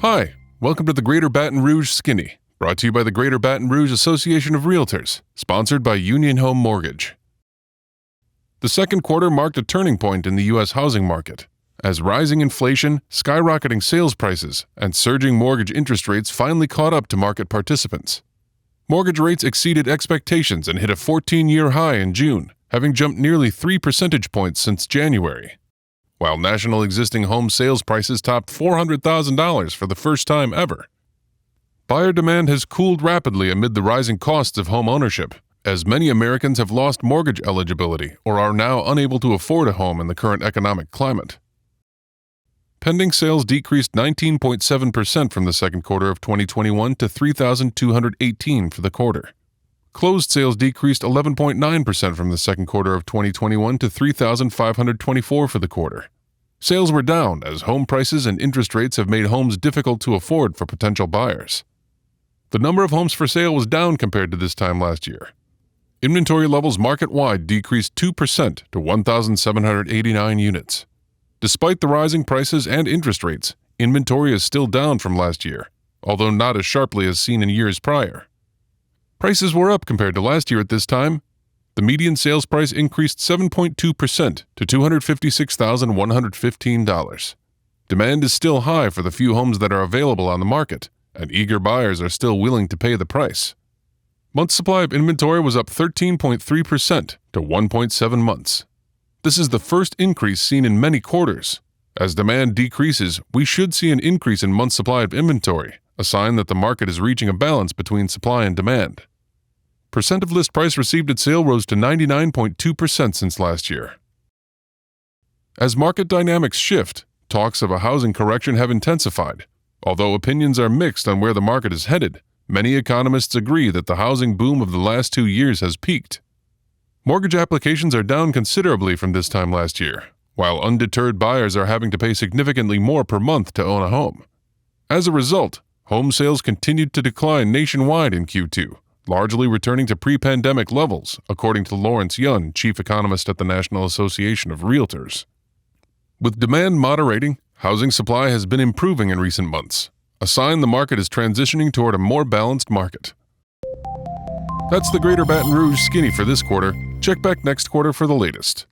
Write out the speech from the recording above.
Hi, welcome to the Greater Baton Rouge Skinny, brought to you by the Greater Baton Rouge Association of Realtors, sponsored by Union Home Mortgage. The second quarter marked a turning point in the U.S. housing market, as rising inflation, skyrocketing sales prices, and surging mortgage interest rates finally caught up to market participants. Mortgage rates exceeded expectations and hit a 14-year high in June, having jumped nearly 3 percentage points since January, while national existing home sales prices topped $400,000 for the first time ever. Buyer demand has cooled rapidly amid the rising costs of home ownership, as many Americans have lost mortgage eligibility or are now unable to afford a home in the current economic climate. Pending sales decreased 19.7% from the second quarter of 2021 to 3,218 for the quarter. Closed sales decreased 11.9% from the second quarter of 2021 to 3,524 for the quarter. Sales were down as home prices and interest rates have made homes difficult to afford for potential buyers. The number of homes for sale was down compared to this time last year. Inventory levels market-wide decreased 2% to 1,789 units. Despite the rising prices and interest rates, inventory is still down from last year, although not as sharply as seen in years prior. Prices were up compared to last year at this time. The median sales price increased 7.2% to $256,115. Demand is still high for the few homes that are available on the market, and eager buyers are still willing to pay the price. Month's supply of inventory was up 13.3% to 1.7 months. This is the first increase seen in many quarters. As demand decreases, we should see an increase in month's supply of inventory, a sign that the market is reaching a balance between supply and demand. Percent of list price received at sale rose to 99.2% since last year. As market dynamics shift, talks of a housing correction have intensified. Although opinions are mixed on where the market is headed, many economists agree that the housing boom of the last 2 years has peaked. Mortgage applications are down considerably from this time last year, while undeterred buyers are having to pay significantly more per month to own a home. As a result, home sales continued to decline nationwide in Q2, largely returning to pre-pandemic levels, according to Lawrence Yun, chief economist at the National Association of Realtors. With demand moderating, housing supply has been improving in recent months, a sign the market is transitioning toward a more balanced market. That's the Greater Baton Rouge Skinny for this quarter. Check back next quarter for the latest.